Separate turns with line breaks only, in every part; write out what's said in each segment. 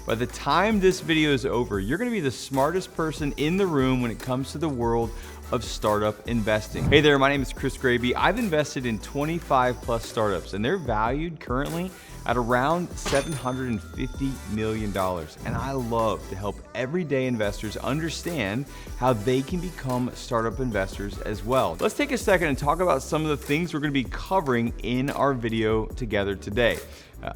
by the time this video is over, you're gonna be the smartest person in the room when it comes to the world of startup investing. Hey there, my name is Chris Graby. I've invested in 25 plus startups and they're valued currently at around $750 million. And I love to help everyday investors understand how they can become startup investors as well. Let's take a second and talk about some of the things we're gonna be covering in our video together today.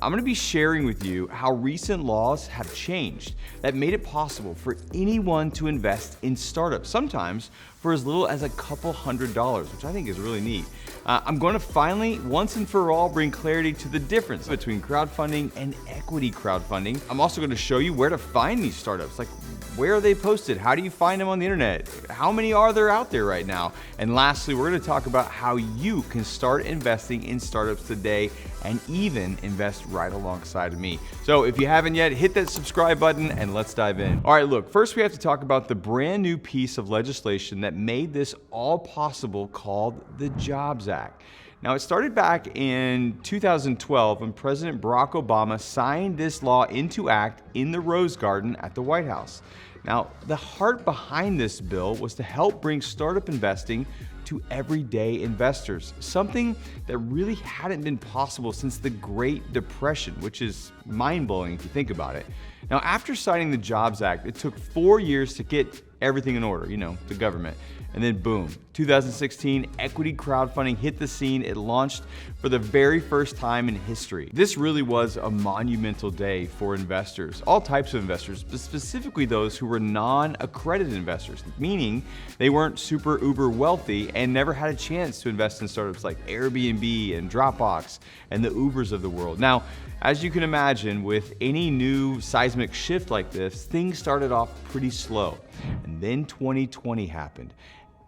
I'm gonna be sharing with you how recent laws have changed that made it possible for anyone to invest in startups, sometimes for as little as a couple $100s, which I think is really neat. I'm going to finally, once and for all, bring clarity to the difference between crowdfunding and equity crowdfunding. I'm also going to show you where to find these startups, like where are they posted? How do you find them on the internet? How many are there out there right now? And lastly, we're going to talk about how you can start investing in startups today and even invest right alongside of me. So if you haven't yet, hit that subscribe button and let's dive in. All right, look, first we have to talk about the brand new piece of legislation that made this all possible called the Jobs Act. Now, it started back in 2012 when President Barack Obama signed this law into act in the Rose Garden at the White House. Now, the heart behind this bill was to help bring startup investing to everyday investors, something that really hadn't been possible since the Great Depression, which is mind-blowing if you think about it. Now, after signing the Jobs Act, it took 4 years to get everything in order, the government. And then boom, 2016, equity crowdfunding hit the scene. It launched for the very first time in history. This really was a monumental day for investors, all types of investors, but specifically those who were non-accredited investors, meaning they weren't super uber wealthy and never had a chance to invest in startups like Airbnb and Dropbox and the Ubers of the world. Now, as you can imagine, with any new seismic shift like this, things started off pretty slow. And then 2020 happened.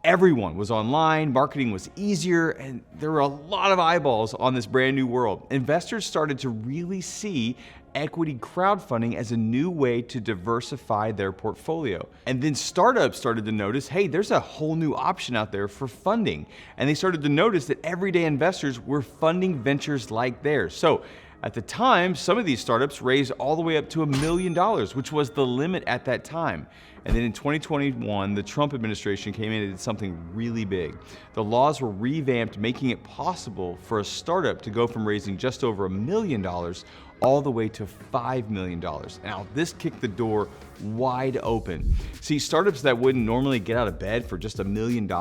Everyone was online, marketing was easier, and there were a lot of eyeballs on this brand new world. Investors started to really see equity crowdfunding as a new way to diversify their portfolio. And then startups started to notice, hey, there's a whole new option out there for funding. And they started to notice that everyday investors were funding ventures like theirs. So at the time, some of these startups raised all the way up to $1 million, which was the limit at that time. And then in 2021, the Trump administration came in and did something really big. The laws were revamped, making it possible for a startup to go from raising just over $1 million all the way to $5 million. Now, this kicked the door wide open. See, startups that wouldn't normally get out of bed for just $1 million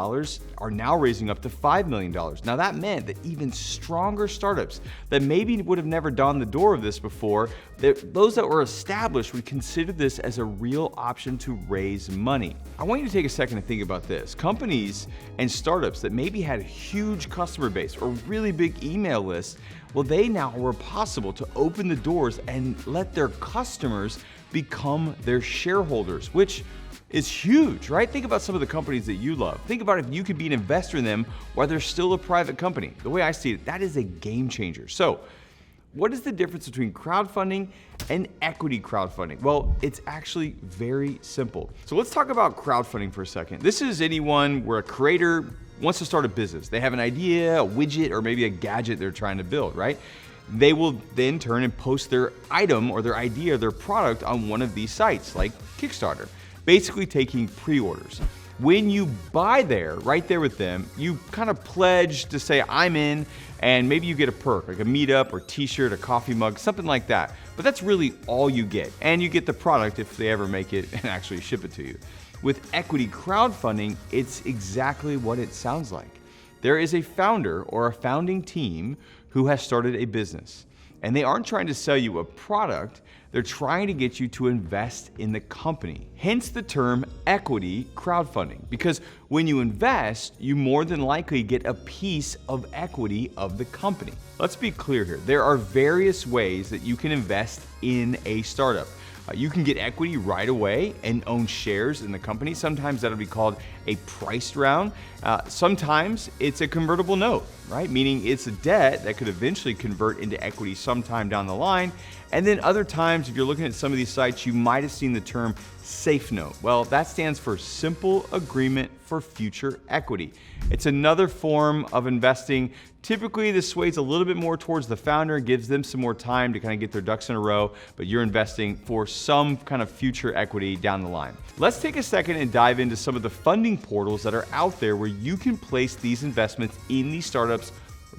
are now raising up to $5 million. Now, that meant that even stronger startups that maybe would have never donned the door of this before, those that were established would consider this as a real option to raise money. I want you to take a second to think about this. Companies and startups that maybe had a huge customer base or really big email lists, well, they now were possible to open the doors and let their customers become their shareholders, which is huge, right? Think about some of the companies that you love. Think about if you could be an investor in them while they're still a private company. The way I see it, that is a game changer. So, what is the difference between crowdfunding and equity crowdfunding? Well, it's actually very simple. So let's talk about crowdfunding for a second. This is anyone where a creator wants to start a business. They have an idea, a widget, or maybe a gadget they're trying to build, right? They will then turn and post their item or their idea or their product on one of these sites like Kickstarter, basically taking pre-orders. When you buy there, right there with them, you kind of pledge to say, I'm in, and maybe you get a perk, like a meetup or t-shirt, a coffee mug, something like that. But that's really all you get. And you get the product if they ever make it and actually ship it to you. With equity crowdfunding, it's exactly what it sounds like. There is a founder or a founding team who has started a business. And they aren't trying to sell you a product, they're trying to get you to invest in the company. Hence the term equity crowdfunding, because when you invest, you more than likely get a piece of equity of the company. Let's be clear here. There are various ways that you can invest in a startup. You can get equity right away and own shares in the company. Sometimes that'll be called a priced round. Sometimes it's a convertible note. right? Meaning it's a debt that could eventually convert into equity sometime down the line. And then other times, if you're looking at some of these sites, you might have seen the term SAFE Note. Well, that stands for Simple Agreement for Future Equity. It's another form of investing. Typically, this sways a little bit more towards the founder, gives them some more time to kind of get their ducks in a row, but you're investing for some kind of future equity down the line. Let's take a second and dive into some of the funding portals that are out there where you can place these investments in these startups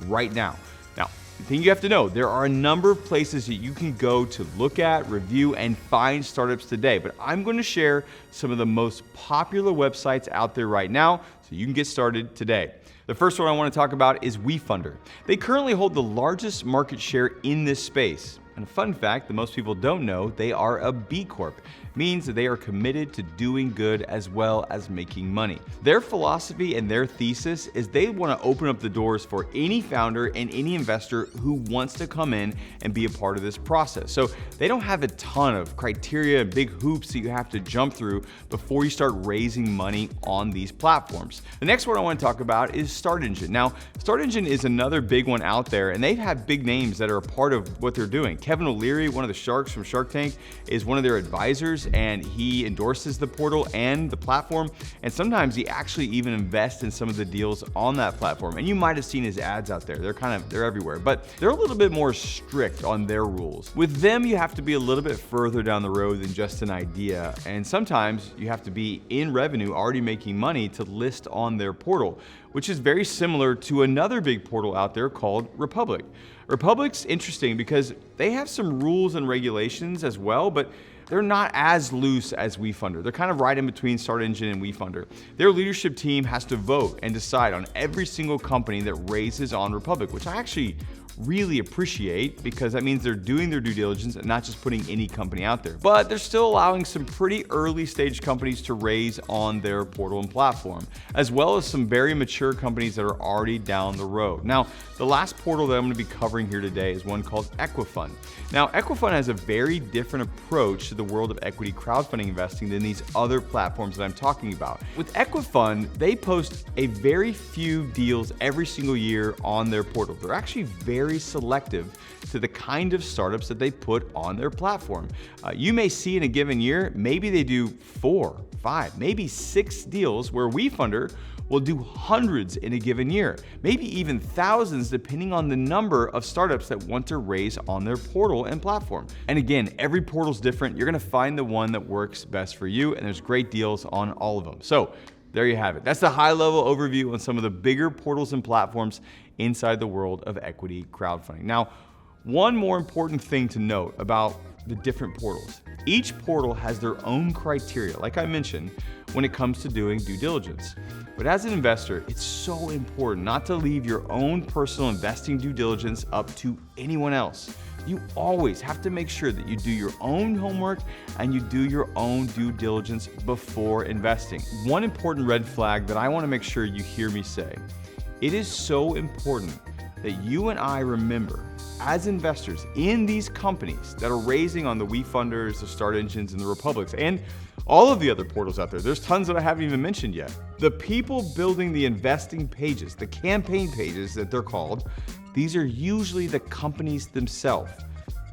right now. Now, the thing you have to know, there are a number of places that you can go to look at, review, and find startups today, but I'm going to share some of the most popular websites out there right now so you can get started today. The first one I want to talk about is WeFunder. They currently hold the largest market share in this space. And a fun fact that most people don't know, they are a B Corp. Means that they are committed to doing good as well as making money. Their philosophy and their thesis is they want to open up the doors for any founder and any investor who wants to come in and be a part of this process. So they don't have a ton of criteria and big hoops that you have to jump through before you start raising money on these platforms. The next one I want to talk about is StartEngine. Now, StartEngine is another big one out there, and they've had big names that are a part of what they're doing. Kevin O'Leary, one of the sharks from Shark Tank, is one of their advisors, and he endorses the portal and the platform, and sometimes he actually even invests in some of the deals on that platform. And you might have seen his ads out there. They're everywhere, but they're a little bit more strict on their rules. With them, you have to be a little bit further down the road than just an idea, and sometimes you have to be in revenue, already making money to list on their portal, which is very similar to another big portal out there called Republic. Republic's interesting because they have some rules and regulations as well, but they're not as loose as WeFunder. They're kind of right in between StartEngine and WeFunder. Their leadership team has to vote and decide on every single company that raises on Republic, which I actually really appreciate because that means they're doing their due diligence and not just putting any company out there. But they're still allowing some pretty early stage companies to raise on their portal and platform, as well as some very mature companies that are already down the road. Now, the last portal that I'm going to be covering here today is one called Equifund. Now, Equifund has a very different approach to the world of equity crowdfunding investing than these other platforms that I'm talking about. With Equifund, they post a very few deals every single year on their portal. They're actually very selective to the kind of startups that they put on their platform. You may see in a given year, maybe they do 4, 5, maybe 6 deals, where WeFunder will do hundreds in a given year, maybe even thousands depending on the number of startups that want to raise on their portal and platform. And again, every portal's different. You're gonna find the one that works best for you, and there's great deals on all of them. So there you have it. That's the high-level overview on some of the bigger portals and platforms inside the world of equity crowdfunding. Now, one more important thing to note about the different portals. Each portal has their own criteria, like I mentioned, when it comes to doing due diligence. But as an investor, it's so important not to leave your own personal investing due diligence up to anyone else. You always have to make sure that you do your own homework and you do your own due diligence before investing. One important red flag that I want to make sure you hear me say, it is so important that you and I remember as investors in these companies that are raising on the WeFunders, the StartEngines, and the Republics, and all of the other portals out there. There's tons that I haven't even mentioned yet. The people building the investing pages, the campaign pages that they're called, these are usually the companies themselves.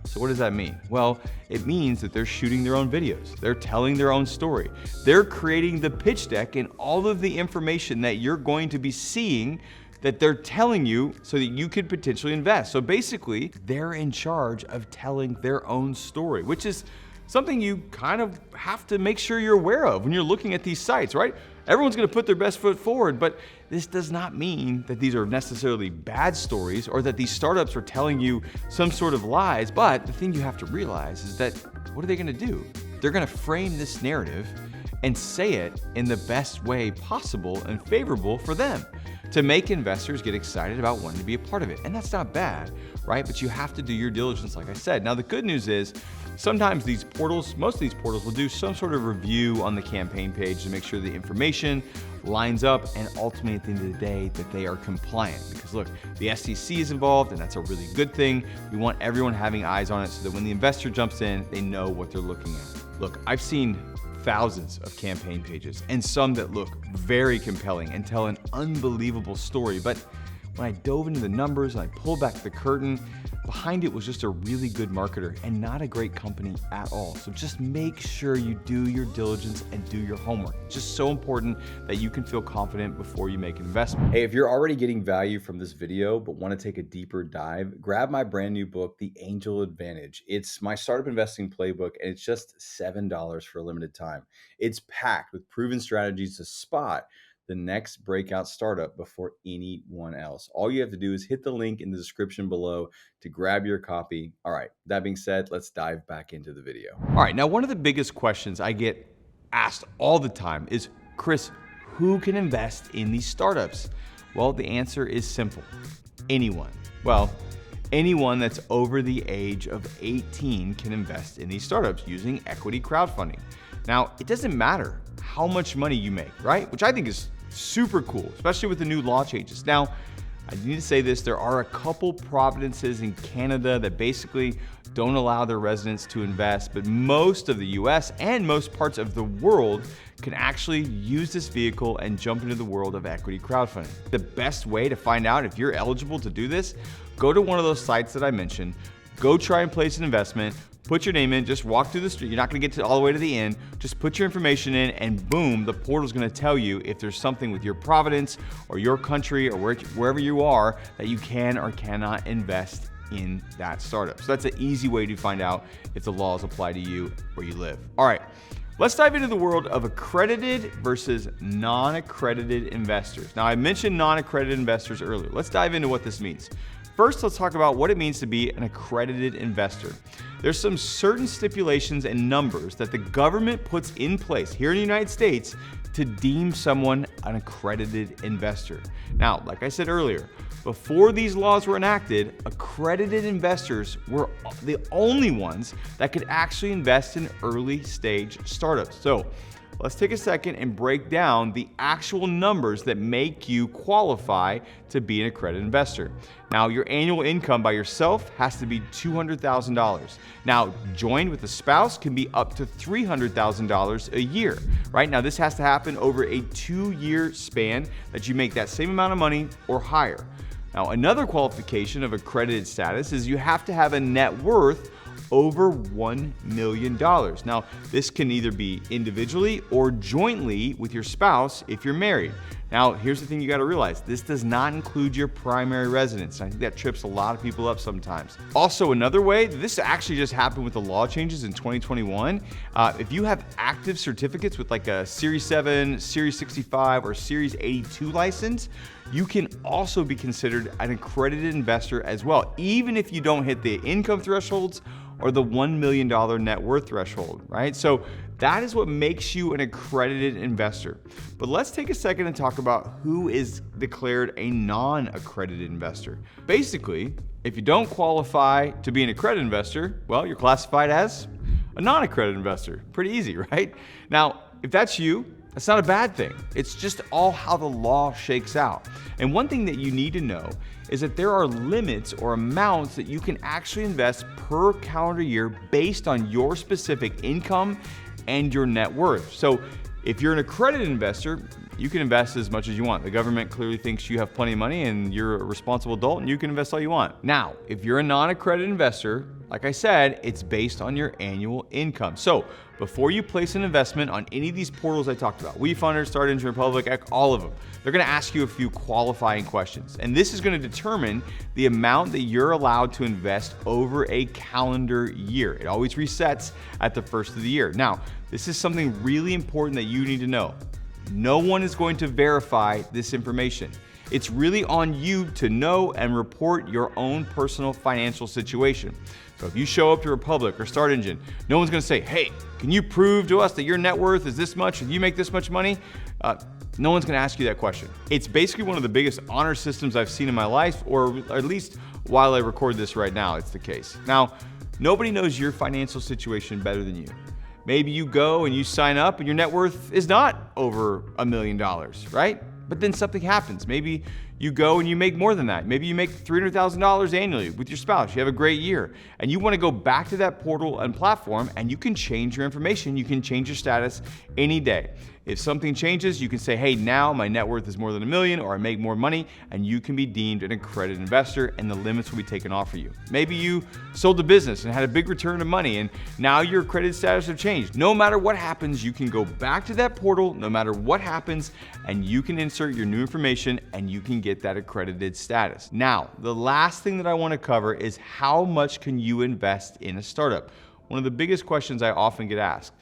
So what does that mean? Well, it means that they're shooting their own videos. They're telling their own story. They're creating the pitch deck and all of the information that you're going to be seeing that they're telling you so that you could potentially invest. So basically, they're in charge of telling their own story, which is something you kind of have to make sure you're aware of when you're looking at these sites, right? Everyone's going to put their best foot forward, but this does not mean that these are necessarily bad stories or that these startups are telling you some sort of lies. But the thing you have to realize is that what are they going to do? They're going to frame this narrative and say it in the best way possible and favorable for them to make investors get excited about wanting to be a part of it. And that's not bad, right? But you have to do your diligence, like I said. Now, the good news is sometimes these portals, most of these portals will do some sort of review on the campaign page to make sure the information lines up and ultimately at the end of the day that they are compliant. Because look, the SEC is involved and that's a really good thing. We want everyone having eyes on it so that when the investor jumps in, they know what they're looking at. Look, I've seen thousands of campaign pages and some that look very compelling and tell an unbelievable story. But when I dove into the numbers and I pulled back the curtain, behind it was just a really good marketer and not a great company at all. So just make sure you do your diligence and do your homework. It's just so important that you can feel confident before you make an investment. Hey, if you're already getting value from this video but want to take a deeper dive, grab my brand new book, The Angel Advantage. It's my startup investing playbook and it's just $7 for a limited time. It's packed with proven strategies to spot the next breakout startup before anyone else. All you have to do is hit the link in the description below to grab your copy. All right, that being said, let's dive back into the video. All right, now one of the biggest questions I get asked all the time is, Chris, who can invest in these startups? Well, the answer is simple. Anyone. Well, anyone that's over the age of 18 can invest in these startups using equity crowdfunding. Now, it doesn't matter how much money you make, right? Which I think is super cool, especially with the new law changes. Now, I need to say this, there are a couple provinces in Canada that basically don't allow their residents to invest, but most of the US and most parts of the world can actually use this vehicle and jump into the world of equity crowdfunding. The best way to find out if you're eligible to do this, go to one of those sites that I mentioned, go try and place an investment, put your name in, just walk through the street. You're not gonna get to all the way to the end. Just put your information in and boom, the portal's gonna tell you if there's something with your province or your country or wherever you are that you can or cannot invest in that startup. So that's an easy way to find out if the laws apply to you where you live. All right, let's dive into the world of accredited versus non-accredited investors. Now, I mentioned non-accredited investors earlier. Let's dive into what this means. First, let's talk about what it means to be an accredited investor. There's some certain stipulations and numbers that the government puts in place here in the United States to deem someone an accredited investor. Now, like I said earlier, before these laws were enacted, accredited investors were the only ones that could actually invest in early stage startups. So let's take a second and break down the actual numbers that make you qualify to be an accredited investor. Now, your annual income by yourself has to be $200,000. Now, joined with a spouse can be up to $300,000 a year, right? Now, this has to happen over a 2-year span that you make that same amount of money or higher. Now, another qualification of accredited status is you have to have a net worth over $1 million. Now, this can either be individually or jointly with your spouse if you're married. Now, here's the thing you got to realize. This does not include your primary residence. I think that trips a lot of people up sometimes. Also, another way, this actually just happened with the law changes in 2021. If you have active certificates with like a Series 7, Series 65, or Series 82 license, you can also be considered an accredited investor as well, even if you don't hit the income thresholds or the $1 million net worth threshold, right? So that is what makes you an accredited investor. But let's take a second and talk about who is declared a non-accredited investor. Basically, if you don't qualify to be an accredited investor, well, you're classified as a non-accredited investor. Pretty easy, right? Now, if that's you, that's not a bad thing. It's just all how the law shakes out. And one thing that you need to know is that there are limits or amounts that you can actually invest per calendar year based on your specific income and your net worth. So if you're an accredited investor, you can invest as much as you want. The government clearly thinks you have plenty of money and you're a responsible adult and you can invest all you want. Now, if you're a non-accredited investor, like I said, it's based on your annual income. So before you place an investment on any of these portals I talked about, WeFunder, Start Engine, Republic, all of them, they're gonna ask you a few qualifying questions. And this is gonna determine the amount that you're allowed to invest over a calendar year. It always resets at the first of the year. Now, this is something really important that you need to know. No one is going to verify this information. It's really on you to know and report your own personal financial situation. So if you show up to Republic or Start Engine, no one's gonna say, hey, can you prove to us that your net worth is this much and you make this much money? No one's gonna ask you that question. It's basically one of the biggest honor systems I've seen in my life, or at least while I record this right now, it's the case. Now, nobody knows your financial situation better than you. Maybe you go and you sign up and your net worth is not over $1 million, right? But then something happens. Maybe You go and you make more than that. Maybe you make $300,000 annually with your spouse. You have a great year. And you want to go back to that portal and platform, and you can change your information. You can change your status any day. If something changes, you can say, hey, now my net worth is more than $1 million, or I make more money, and you can be deemed an accredited investor, and the limits will be taken off for you. Maybe you sold the business and had a big return of money, and now your accredited status have changed. No matter what happens, you can go back to that portal, no matter what happens, and you can insert your new information, and you can get that accredited status. Now, the last thing that I want to cover is how much can you invest in a startup? One of the biggest questions I often get asked.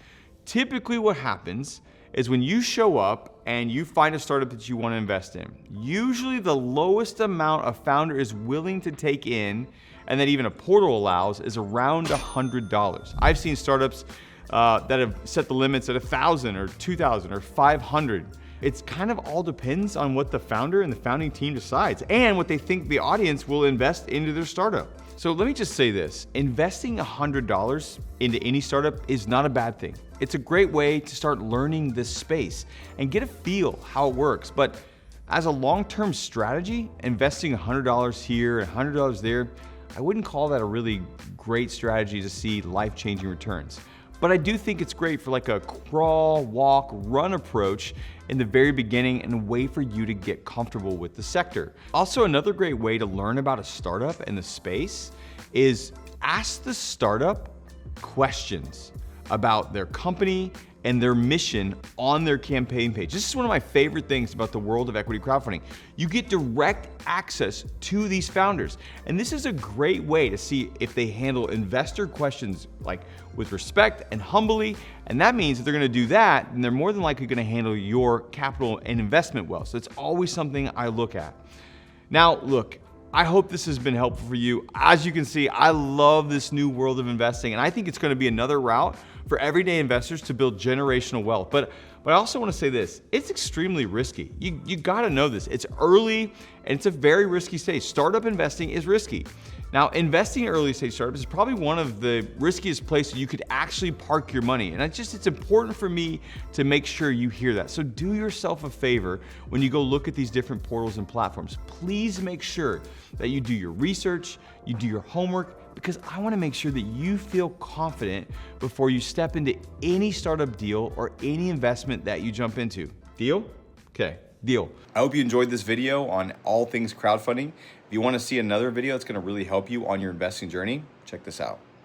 Typically what happens is when you show up and you find a startup that you want to invest in, usually the lowest amount a founder is willing to take in, and that even a portal allows, is around $100. I've seen startups that have set the limits at $1,000 or $2,000 or $500. It's kind of all depends on what the founder and the founding team decides and what they think the audience will invest into their startup. So let me just say this, investing $100 into any startup is not a bad thing. It's a great way to start learning this space and get a feel how it works. But as a long-term strategy, investing $100 here and $100 there, I wouldn't call that a really great strategy to see life-changing returns. But I do think it's great for like a crawl, walk, run approach in the very beginning and a way for you to get comfortable with the sector. Also, another great way to learn about a startup and the space is ask the startup questions about their company and their mission on their campaign page. This is one of my favorite things about the world of equity crowdfunding. You get direct access to these founders. And this is a great way to see if they handle investor questions like with respect and humbly. And that means if they're gonna do that, then they're more than likely gonna handle your capital and investment well. So it's always something I look at. Now, look, I hope this has been helpful for you. As you can see, I love this new world of investing, and I think it's gonna be another route for everyday investors to build generational wealth. But I also wanna say this, it's extremely risky. You gotta know this. It's early, and it's a very risky stage. Startup investing is risky. Now, investing in early stage startups is probably one of the riskiest places you could actually park your money. And it's important for me to make sure you hear that. So do yourself a favor when you go look at these different portals and platforms. Please make sure that you do your research, you do your homework, because I wanna make sure that you feel confident before you step into any startup deal or any investment that you jump into. Deal? Okay, deal. I hope you enjoyed this video on all things crowdfunding. If you want to see another video that's going to really help you on your investing journey, check this out.